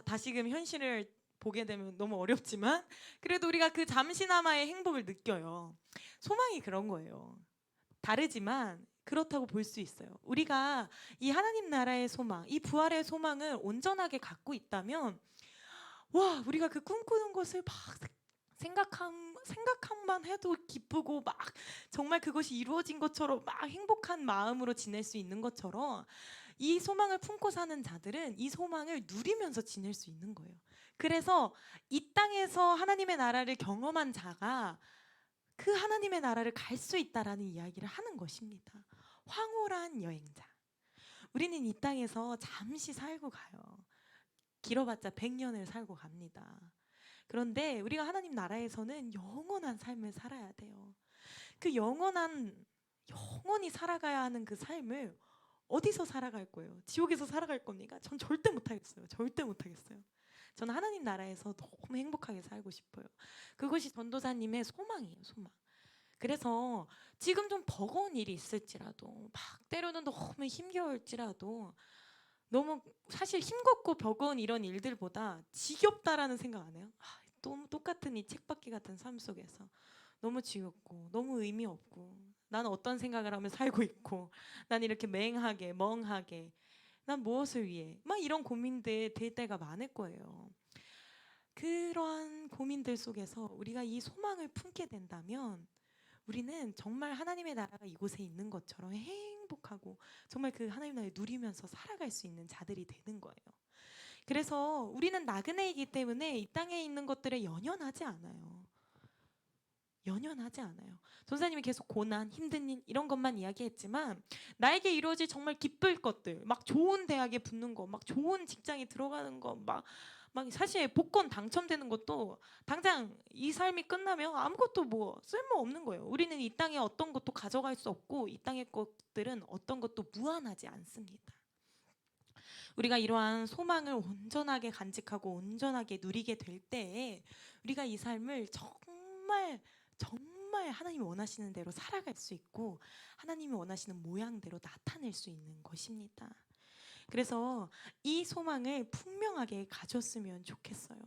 다시금 현실을 보게 되면 너무 어렵지만 그래도 우리가 그 잠시나마의 행복을 느껴요. 소망이 그런 거예요. 다르지만 그렇다고 볼 수 있어요. 우리가 이 하나님 나라의 소망, 이 부활의 소망을 온전하게 갖고 있다면 와, 우리가 그 꿈꾸는 것을 막 생각만 해도 기쁘고 막 정말 그것이 이루어진 것처럼 막 행복한 마음으로 지낼 수 있는 것처럼 이 소망을 품고 사는 자들은 이 소망을 누리면서 지낼 수 있는 거예요. 그래서 이 땅에서 하나님의 나라를 경험한 자가 그 하나님의 나라를 갈 수 있다라는 이야기를 하는 것입니다. 황홀한 여행자. 우리는 이 땅에서 잠시 살고 가요. 길어봤자 100년을 살고 갑니다. 그런데 우리가 하나님 나라에서는 영원한 삶을 살아야 돼요. 그 영원히 살아가야 하는 그 삶을 어디서 살아갈 거예요? 지옥에서 살아갈 겁니까? 전 절대 못하겠어요. 절대 못하겠어요. 저는 하나님 나라에서 너무 행복하게 살고 싶어요. 그것이 전도사님의 소망이에요. 소망. 그래서 지금 좀 버거운 일이 있을지라도 막 때로는 너무 힘겨울지라도 너무 사실 힘겹고 버거운 이런 일들보다 지겹다라는 생각 안 해요? 너무 똑같은 이 책받기 같은 삶 속에서 너무 지겹고 너무 의미 없고 나는 어떤 생각을 하며 살고 있고 난 이렇게 맹하게 멍하게 난 무엇을 위해 막 이런 고민들 들 때가 많을 거예요. 그러한 고민들 속에서 우리가 이 소망을 품게 된다면 우리는 정말 하나님의 나라가 이곳에 있는 것처럼 행복하고 정말 그 하나님 나라를 누리면서 살아갈 수 있는 자들이 되는 거예요. 그래서 우리는 나그네이기 때문에 이 땅에 있는 것들에 연연하지 않아요. 연연하지 않아요. 전사님이 계속 고난, 힘든 일 이런 것만 이야기했지만 나에게 이루어질 정말 기쁠 것들, 막 좋은 대학에 붙는 거, 막 좋은 직장에 들어가는 거, 막 사실 복권 당첨되는 것도 당장 이 삶이 끝나면 아무것도 뭐 쓸모 없는 거예요. 우리는 이 땅에 어떤 것도 가져갈 수 없고 이 땅의 것들은 어떤 것도 무한하지 않습니다. 우리가 이러한 소망을 온전하게 간직하고 온전하게 누리게 될 때에 우리가 이 삶을 정말 하나님이 원하시는 대로 살아갈 수 있고 하나님이 원하시는 모양대로 나타낼 수 있는 것입니다. 그래서 이 소망을 분명하게 가졌으면 좋겠어요.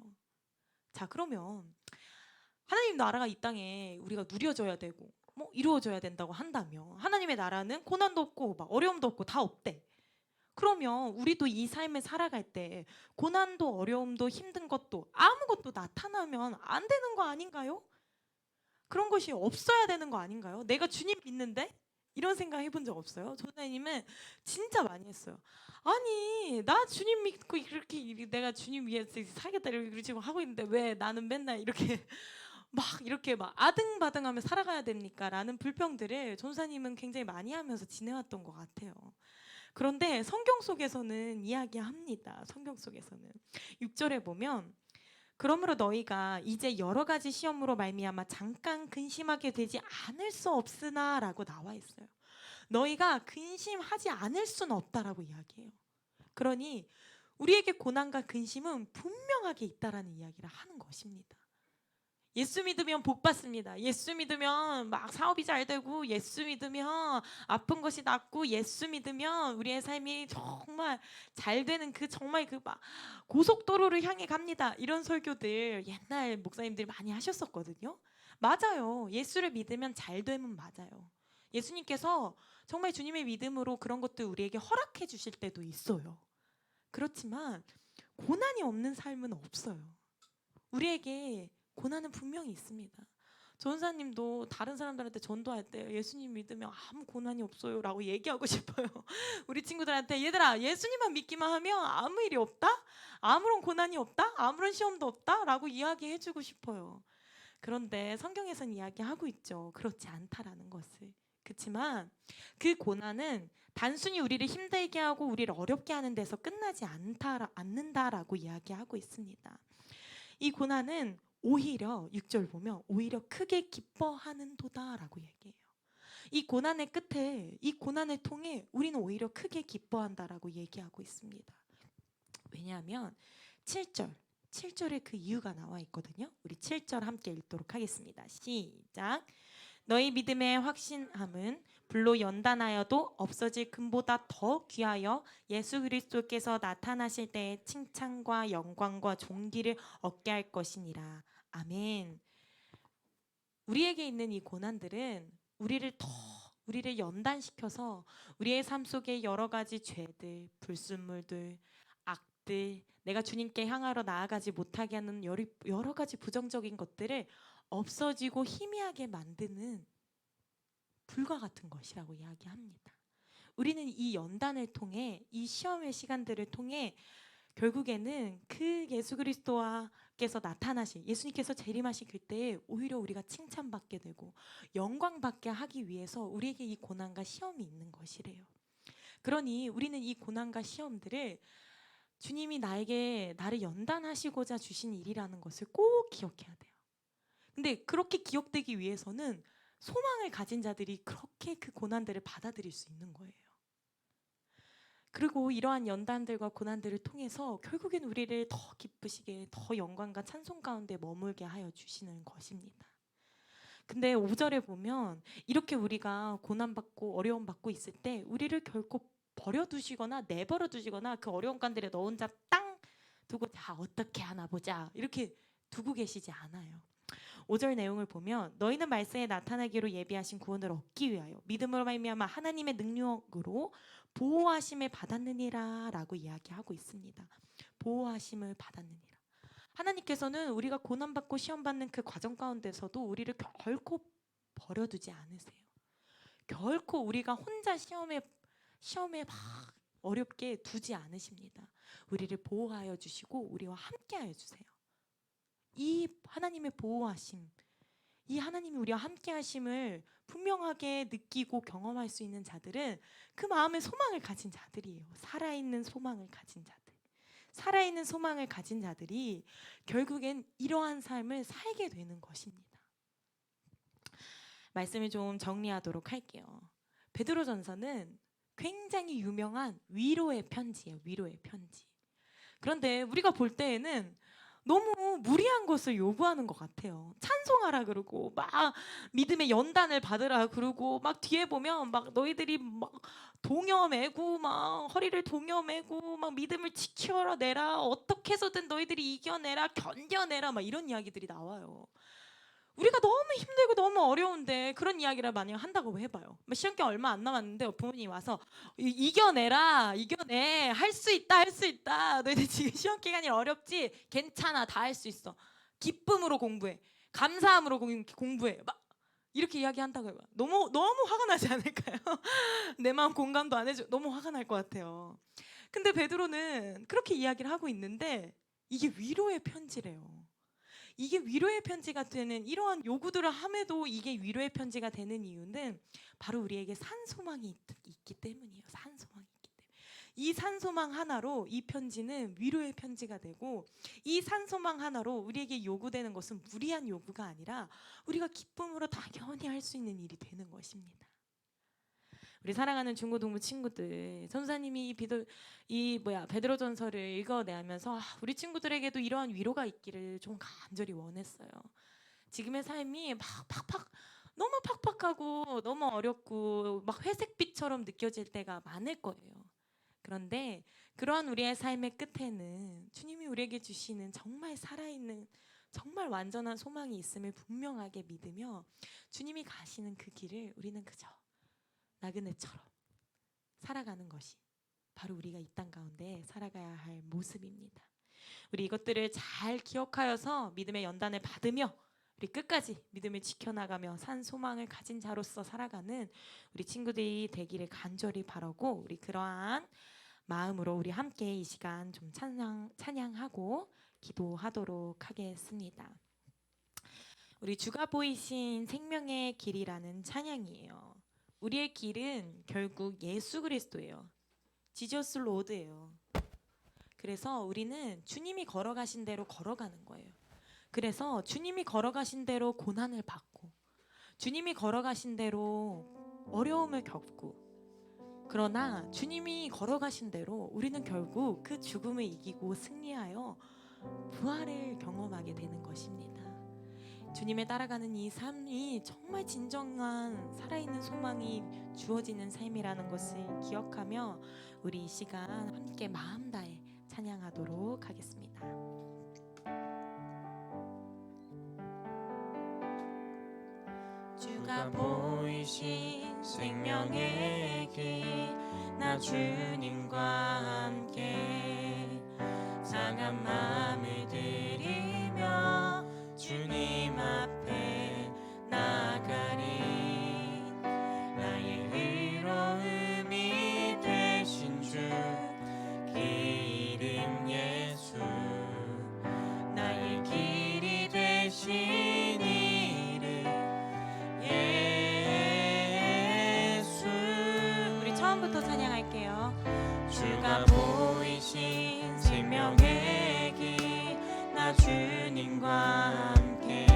자, 그러면 하나님 나라가 이 땅에 우리가 누려져야 되고 뭐 이루어져야 된다고 한다면 하나님의 나라는 고난도 없고 막 어려움도 없고 다 없대. 그러면 우리도 이 삶을 살아갈 때 고난도 어려움도 힘든 것도 아무것도 나타나면 안 되는 거 아닌가요? 그런 것이 없어야 되는 거 아닌가요? 내가 주님 믿는데? 이런 생각 해본 적 없어요? 전사님은 진짜 많이 했어요. 아니 나 주님 믿고 이렇게 내가 주님 위해서 살겠다 이렇게 지금 하고 있는데 왜 나는 맨날 이렇게 막 아등바등하며 살아가야 됩니까? 라는 불평들을 전사님은 굉장히 많이 하면서 지내왔던 것 같아요. 그런데 성경 속에서는 이야기합니다. 성경 속에서는 6절에 보면 그러므로 너희가 이제 여러 가지 시험으로 말미암아 잠깐 근심하게 되지 않을 수 없으나라고 나와 있어요. 너희가 근심하지 않을 수는 없다라고 이야기해요. 그러니 우리에게 고난과 근심은 분명하게 있다라는 이야기를 하는 것입니다. 예수 믿으면 복 받습니다. 예수 믿으면 막 사업이 잘 되고 예수 믿으면 아픈 것이 낫고 예수 믿으면 우리의 삶이 정말 잘 되는 그 정말 그 막 고속도로를 향해 갑니다. 이런 설교들 옛날 목사님들이 많이 하셨었거든요. 맞아요. 예수를 믿으면 잘 되면 맞아요. 예수님께서 정말 주님의 믿음으로 그런 것들 우리에게 허락해 주실 때도 있어요. 그렇지만 고난이 없는 삶은 없어요. 우리에게 고난은 분명히 있습니다. 전사님도 다른 사람들한테 전도할 때 예수님 믿으면 아무 고난이 없어요라고 얘기하고 싶어요. 우리 친구들한테 얘들아 예수님만 믿기만 하면 아무 일이 없다, 아무런 고난이 없다, 아무런 시험도 없다라고 이야기해주고 싶어요. 그런데 성경에서는 이야기하고 있죠. 그렇지 않다라는 것을. 그렇지만 그 고난은 단순히 우리를 힘들게 하고 우리를 어렵게 하는 데서 끝나지 않는다라고 이야기하고 있습니다. 이 고난은 오히려 6절 보면 오히려 크게 기뻐하는도다라고 얘기해요. 이 고난의 끝에 이 고난을 통해 우리는 오히려 크게 기뻐한다라고 얘기하고 있습니다. 왜냐하면 7절에 그 이유가 나와 있거든요. 우리 7절 함께 읽도록 하겠습니다. 시작. 너희 믿음의 확신함은 불로 연단하여도 없어질 금보다 더 귀하여 예수 그리스도께서 나타나실 때의 칭찬과 영광과 존귀를 얻게 할 것이니라. 아멘. 우리에게 있는 이 고난들은 우리를 연단시켜서 우리의 삶 속에 여러 가지 죄들, 불순물들, 악들, 내가 주님께 향하러 나아가지 못하게 하는 여러 가지 부정적인 것들을 없어지고 희미하게 만드는 불과 같은 것이라고 이야기합니다. 우리는 이 연단을 통해 이 시험의 시간들을 통해 결국에는 그 예수 그리스도께서 나타나실 예수님께서 재림하실 그때에 오히려 우리가 칭찬받게 되고 영광받게 하기 위해서 우리에게 이 고난과 시험이 있는 것이래요. 그러니 우리는 이 고난과 시험들을 주님이 나를 연단하시고자 주신 일이라는 것을 꼭 기억해야 돼요. 근데 그렇게 기억되기 위해서는 소망을 가진 자들이 그렇게 그 고난들을 받아들일 수 있는 거예요. 그리고 이러한 연단들과 고난들을 통해서 결국엔 우리를 더 기쁘시게 더 영광과 찬송 가운데 머물게 하여 주시는 것입니다. 근데 5절에 보면 이렇게 우리가 고난받고 어려움 받고 있을 때 우리를 결코 버려두시거나 내버려 두시거나 그 어려운 가운데 너 혼자 땅 두고 자 어떻게 하나 보자 이렇게 두고 계시지 않아요. 5절 내용을 보면 너희는 말세에 나타나기로 예비하신 구원을 얻기 위하여 믿음으로 말미암아 하나님의 능력으로 보호하심을 받았느니라 라고 이야기하고 있습니다. 보호하심을 받았느니라. 하나님께서는 우리가 고난받고 시험받는 그 과정 가운데서도 우리를 결코 버려두지 않으세요. 결코 우리가 혼자 시험에 막 어렵게 두지 않으십니다. 우리를 보호하여 주시고 우리와 함께하여 주세요. 이 하나님의 보호하심, 이 하나님이 우리와 함께하심을 분명하게 느끼고 경험할 수 있는 자들은 그 마음에 소망을 가진 자들이에요. 살아있는 소망을 가진 자들. 살아있는 소망을 가진 자들이 결국엔 이러한 삶을 살게 되는 것입니다. 말씀을 좀 정리하도록 할게요. 베드로전서는 굉장히 유명한 위로의 편지예요. 위로의 편지. 그런데 우리가 볼 때에는 너무 무리한 것을 요구하는 것 같아요. 찬송하라 그러고 막 믿음의 연단을 받으라 그러고 막 뒤에 보면 막 너희들이 막 동여매고 막 허리를 동여매고 막 믿음을 지켜내라 어떻게 해서든 너희들이 이겨내라 견뎌내라 막 이런 이야기들이 나와요. 우리가 너무 힘들고 너무 어려운데 그런 이야기를 만약 한다고 해봐요. 시험기간 얼마 안 남았는데 부모님이 와서 이겨내라 이겨내 할 수 있다 할 수 있다 너희들 지금 시험기간이 어렵지 괜찮아 다 할 수 있어 기쁨으로 공부해 감사함으로 공부해 막 이렇게 이야기한다고 해봐요. 너무 화가 나지 않을까요? 내 마음 공감도 안 해줘 너무 화가 날 것 같아요. 근데 베드로는 그렇게 이야기를 하고 있는데 이게 위로의 편지래요. 이게 위로의 편지가 되는 이러한 요구들을 함에도 이게 위로의 편지가 되는 이유는 바로 우리에게 산소망이 있기 때문이에요. 산소망이 있기 때문에 이 산소망 하나로 이 편지는 위로의 편지가 되고 이 산소망 하나로 우리에게 요구되는 것은 무리한 요구가 아니라 우리가 기쁨으로 당연히 할 수 있는 일이 되는 것입니다. 우리 사랑하는 중고등부 친구들, 선사님이 베드로전서를 읽어내면서 우리 친구들에게도 이러한 위로가 있기를 좀 간절히 원했어요. 지금의 삶이 너무 팍팍하고 너무 어렵고 막 회색빛처럼 느껴질 때가 많을 거예요. 그런데 그러한 우리의 삶의 끝에는 주님이 우리에게 주시는 정말 살아있는 정말 완전한 소망이 있음을 분명하게 믿으며 주님이 가시는 그 길을 우리는 그저 나그네처럼 살아가는 것이 바로 우리가 이 땅 가운데 살아가야 할 모습입니다. 우리 이것들을 잘 기억하여서 믿음의 연단을 받으며 우리 끝까지 믿음을 지켜나가며 산 소망을 가진 자로서 살아가는 우리 친구들이 되기를 간절히 바라고, 우리 그러한 마음으로 우리 함께 이 시간 좀 찬양하고 기도하도록 하겠습니다. 우리 주가 보이신 생명의 길이라는 찬양이에요. 우리의 길은 결국 예수 그리스도예요. 지저스 로드예요. 그래서 우리는 주님이 걸어가신 대로 걸어가는 거예요. 그래서 주님이 걸어가신 대로 고난을 받고, 주님이 걸어가신 대로 어려움을 겪고, 그러나 주님이 걸어가신 대로 우리는 결국 그 죽음을 이기고 승리하여 부활을 경험하게 되는 것입니다. 주님을 따라가는 이 삶이 정말 진정한 살아있는 소망이 주어지는 삶이라는 것을 기억하며 우리 이 시간 함께 마음 다해 찬양하도록 하겠습니다. 주가 보이신 생명의 길, 나 주님과 함께 상한 마음을 들이며 주님 앞에 나가리. 나의 의로움이 되신 주, 그 이름 예수. 나의 길이 되신 이름 예수. 우리 처음부터 찬양할게요. 주가 보이신 생명의 길, 나 주님과 함께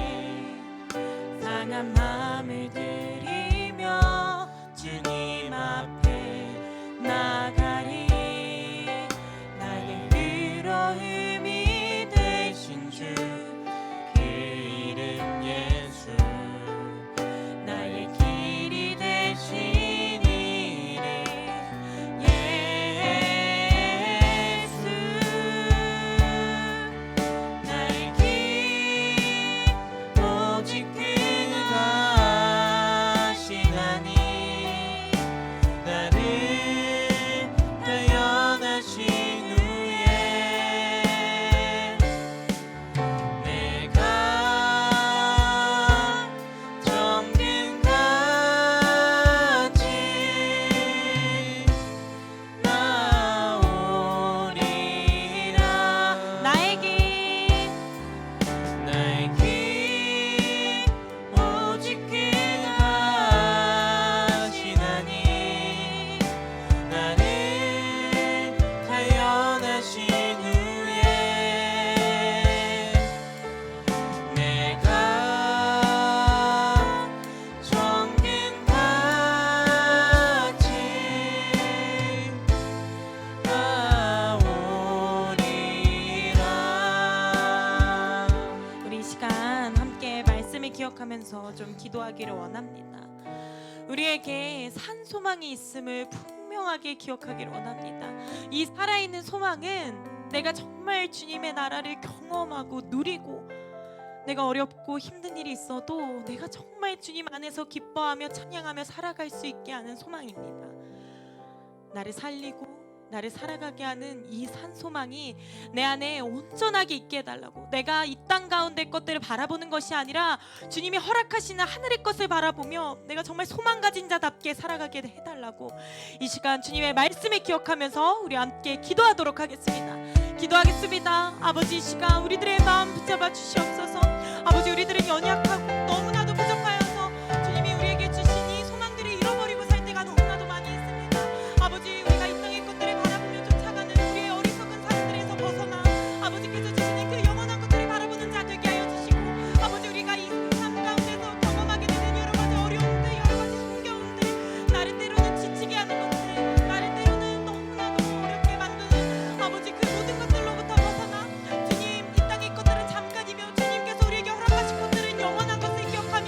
상한 마음을 들이며 주님 앞에 나가리. 나의 의로움이 되신 주, 그 이름 예수. 나의 길이 되신 이름 예수. 나의 길 오직 그가 하시나니, 나를 태어나신 후에 내가 정금같이 나오리라. 나의 길 오직 그가 하시나니, 나를 태어나신 후에 내가 정금같이 나오리라. 우리 이 시간 함께 말씀을 기억하면서 좀 기도하기를 원합니다. 우리에게 산 소망이 있음을 분명하게 기억하기를 원합니다. 이 살아있는 소망은 내가 정말 주님의 나라를 경험하고 누리고, 내가 어렵고 힘든 일이 있어도 내가 정말 주님 안에서 기뻐하며 찬양하며 살아갈 수 있게 하는 소망입니다. 나를 살리고 나를 살아가게 하는 이 산 소망이 내 안에 온전하게 있게 해달라고. 내가 이 땅 가운데 것들을 바라보는 것이 아니라 주님이 허락하시는 하늘의 것을 바라보며 내가 정말 소망 가진 자답게 살아가게 해달라고 이 시간 주님의 말씀을 기억하면서 우리 함께 기도하도록 하겠습니다. 기도하겠습니다. 아버지, 이 시간 우리들의 마음 붙잡아 주시옵소서. 아버지, 우리들은 연약하고 너무나도 부족하여서 주님이 우리에게 주신 이 소망들을 잃어버리고 살 때가 너무나도 많이 있습니다. 아버지, 우리가 이 땅의 것들을 바라보며 쫓아가는 우리의 어리석은 삶들에서 벗어나 아버지께서 주시는 그 영원한 것들을 바라보는 자 되게 하여 주시고, 아버지, 우리가 이 삶 가운데서 경험하게 되는 여러 가지 어려움들, 여러 가지 힘겨움들, 나름대로는 지치게 하는 것들, 나름대로는 너무나도 어렵게 만드는 아버지 그 모든 것들로부터 벗어나 주님, 이 땅의 것들은 잠깐이며 주님께서 우리에게 허락하신 것들은 영원한 것을 기억하며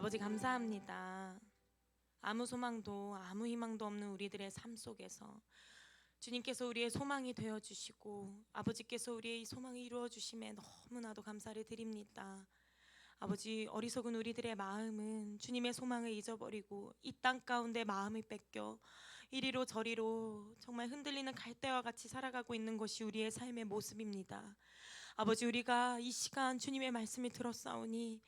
아버지 감사합니다. 아무 소망도 아무 희망도 없는 우리들의 삶 속에서 주님께서 우리의 소망이 되어 주시고 아버지께서 우리의 이 소망을 이루어 주심에 너무나도 감사를 드립니다. 아버지, 어리석은 우리들의 마음은 주님의 소망을 잊어버리고 이 땅 가운데 마음을 뺏겨 이리로 저리로 정말 흔들리는 갈대와 같이 살아가고 있는 것이 우리의 삶의 모습입니다. 아버지, 우리가 이 시간 주님의 말씀을 들었사오니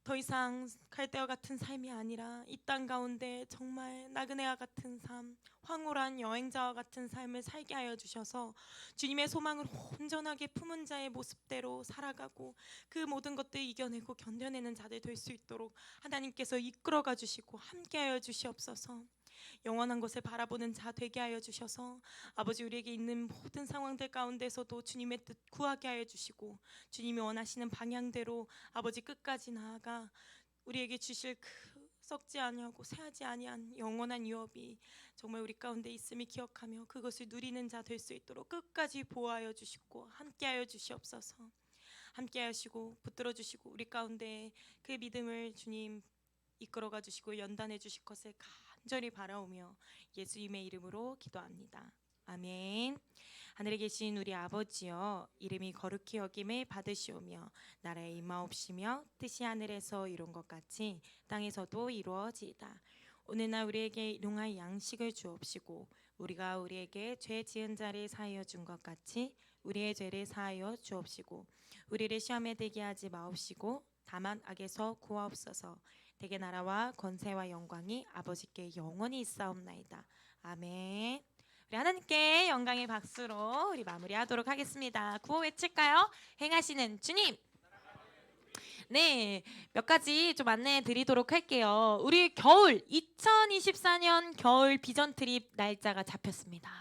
더 이상 갈대와 같은 삶이 아니라 이 땅 가운데 정말 나그네와 같은 삶, 황홀한 여행자와 같은 삶을 살게 하여 주셔서 주님의 소망을 온전하게 품은 자의 모습대로 살아가고 그 모든 것들 이겨내고 견뎌내는 자들 될 수 있도록 하나님께서 이끌어가 주시고 함께하여 주시옵소서. 영원한 것을 바라보는 자 되게 하여 주셔서 아버지, 우리에게 있는 모든 상황들 가운데서도 주님의 뜻 구하게 하여 주시고 주님이 원하시는 방향대로 아버지 끝까지 나아가 우리에게 주실 그 썩지 아니하고 새하지 아니한 영원한 유업이 정말 우리 가운데 있음을 기억하며 그것을 누리는 자 될 수 있도록 끝까지 보호하여 주시고 함께하여 주시옵소서. 함께하시고 붙들어 주시고 우리 가운데 그 믿음을 주님 이끌어가 주시고 연단해 주실 것을 간절히 바라오며 예수님의 이름으로 기도합니다. 아멘. 하늘에 계신 우리 아버지여, 이름이 거룩히 여김을 받으시오며 나라의 임하옵시며 뜻이 하늘에서 이룬 것 같이 땅에서도 이루어지이다. 오늘날 우리에게 일용할 양식을 주옵시고 우리가 우리에게 죄 지은 자를 사하여 준 것 같이 우리의 죄를 사하여 주옵시고 우리를 시험에 들게 하지 마옵시고 다만 악에서 구하옵소서. 대개 나라와 권세와 영광이 아버지께 영원히 있사옵나이다. 아멘. 우리 하나님께 영광의 박수로 우리 마무리하도록 하겠습니다. 구호 외칠까요? 행하시는 주님. 네, 몇 가지 좀 안내해 드리도록 할게요. 우리 겨울 2024년 겨울 비전 트립 날짜가 잡혔습니다.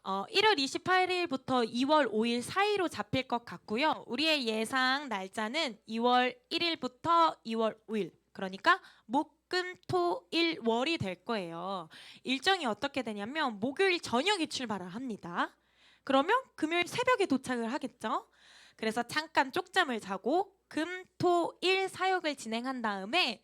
1월 28일부터 2월 5일 사이로 잡힐 것 같고요. 우리의 예상 날짜는 2월 1일부터 2월 5일, 그러니까 목금토일 월이 될 거예요. 일정이 어떻게 되냐면 목요일 저녁에 출발을 합니다. 그러면 금요일 새벽에 도착을 하겠죠. 그래서 잠깐 쪽잠을 자고 금토일 사역을 진행한 다음에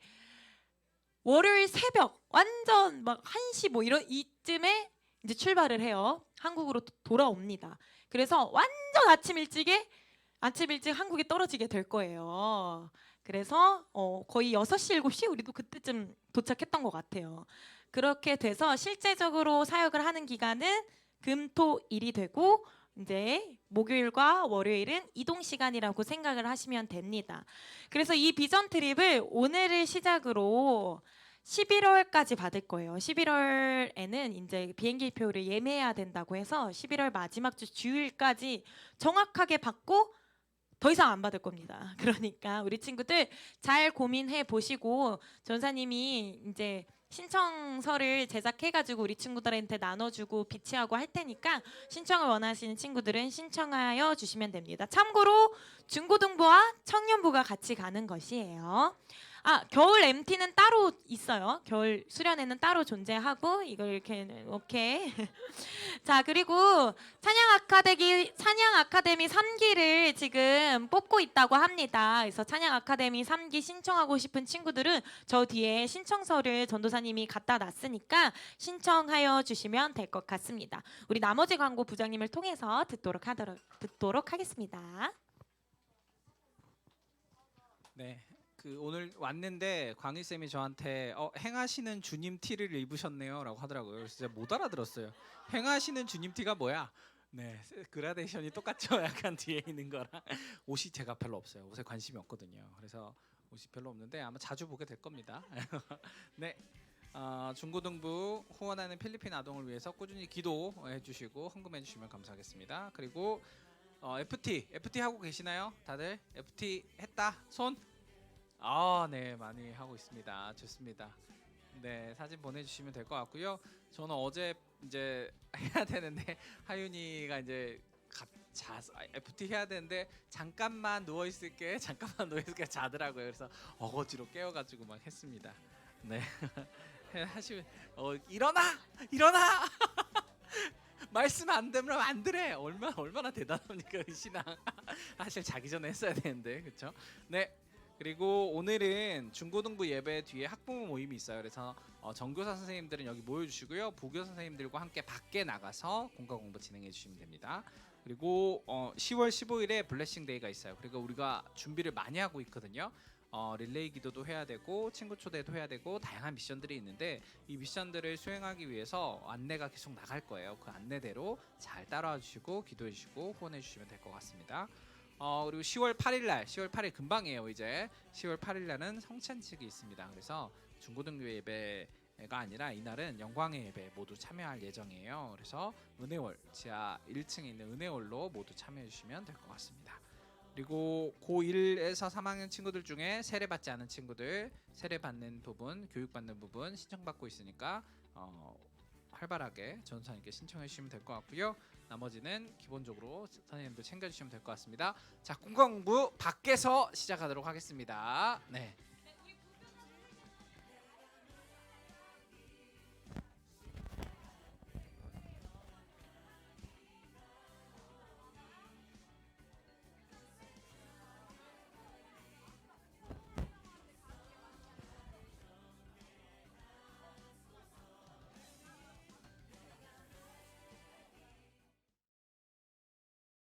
월요일 새벽 완전 막 1시 뭐 이런 이쯤에 이제 출발을 해요. 한국으로 돌아옵니다. 그래서 완전 아침 일찍 한국에 떨어지게 될 거예요. 그래서 거의 6시, 7시 우리도 그때쯤 도착했던 것 같아요. 그렇게 돼서 실제적으로 사역을 하는 기간은 금토일이 되고 이제 목요일과 월요일은 이동 시간이라고 생각을 하시면 됩니다. 그래서 이 비전 트립을 오늘을 시작으로 11월까지 받을 거예요. 11월에는 이제 비행기표를 예매해야 된다고 해서 11월 마지막 주 주일까지 정확하게 받고 더 이상 안 받을 겁니다. 그러니까 우리 친구들 잘 고민해 보시고 전사님이 이제 신청서를 제작해가지고 우리 친구들한테 나눠주고 비치하고 할 테니까 신청을 원하시는 친구들은 신청하여 주시면 됩니다. 참고로 중고등부와 청년부가 같이 가는 것이에요. 겨울 MT는 따로 있어요. 겨울 수련회는 따로 존재하고 이걸 이렇게 오케이. 자, 그리고 찬양 아카데미 3기를 지금 뽑고 있다고 합니다. 그래서 찬양 아카데미 3기 신청하고 싶은 친구들은 저 뒤에 신청서를 전도사님이 갖다 놨으니까 신청하여 주시면 될 것 같습니다. 우리 나머지 광고 부장님을 통해서 듣도록 하겠습니다. 네. 오늘 왔는데 광희 쌤이 저한테 행하시는 주님 티를 입으셨네요라고 하더라고요. 그래서 제가 못 알아들었어요. 행하시는 주님 티가 뭐야? 네, 그라데이션이 똑같죠. 약간 뒤에 있는 거랑 옷이 제가 별로 없어요. 옷에 관심이 없거든요. 그래서 옷이 별로 없는데 아마 자주 보게 될 겁니다. 네, 중고등부 후원하는 필리핀 아동을 위해서 꾸준히 기도해 주시고 헌금해 주시면 감사하겠습니다. 그리고 FT 하고 계시나요? 다들 FT 했다 손? 네, 많이 하고 있습니다. 좋습니다. 네, 사진 보내주시면 될 것 같고요. 저는 어제 이제 해야 되는데 하윤이가 이제 FT 해야 되는데 잠깐만 누워 있을게 자더라고요. 그래서 어거지로 깨워가지고 막 했습니다. 네, 하시면 일어나 말씀 안 되면 안 들래. 얼마나 대단합니까 이 신앙. 사실 자기 전에 했어야 되는데 그렇죠? 네. 그리고 오늘은 중고등부 예배 뒤에 학부모 모임이 있어요. 그래서 전교사 선생님들은 여기 모여주시고요. 부교 선생님들과 함께 밖에 나가서 공과 공부 진행해 주시면 됩니다. 그리고 10월 15일에 블레싱 데이가 있어요. 그리고 우리가 준비를 많이 하고 있거든요. 릴레이 기도도 해야 되고 친구 초대도 해야 되고 다양한 미션들이 있는데 이 미션들을 수행하기 위해서 안내가 계속 나갈 거예요. 그 안내대로 잘 따라와 주시고 기도해 주시고 후원해 주시면 될 것 같습니다. 그리고 10월 8일 날 10월 8일 금방이에요. 이제 10월 8일 날은 성찬식이 있습니다. 그래서 중고등부 예배가 아니라 이날은 영광의 예배 모두 참여할 예정이에요. 그래서 은혜월 지하 1층에 있는 은혜월로 모두 참여해 주시면 될 것 같습니다. 그리고 고1에서 3학년 친구들 중에 세례 받지 않은 친구들 세례 받는 부분, 교육받는 부분 신청받고 있으니까 활발하게 전도사님께 신청해 주시면 될 것 같고요. 나머지는 기본적으로 선생님들 챙겨주시면 될 것 같습니다. 자, 공과 공부 밖에서 시작하도록 하겠습니다. 네.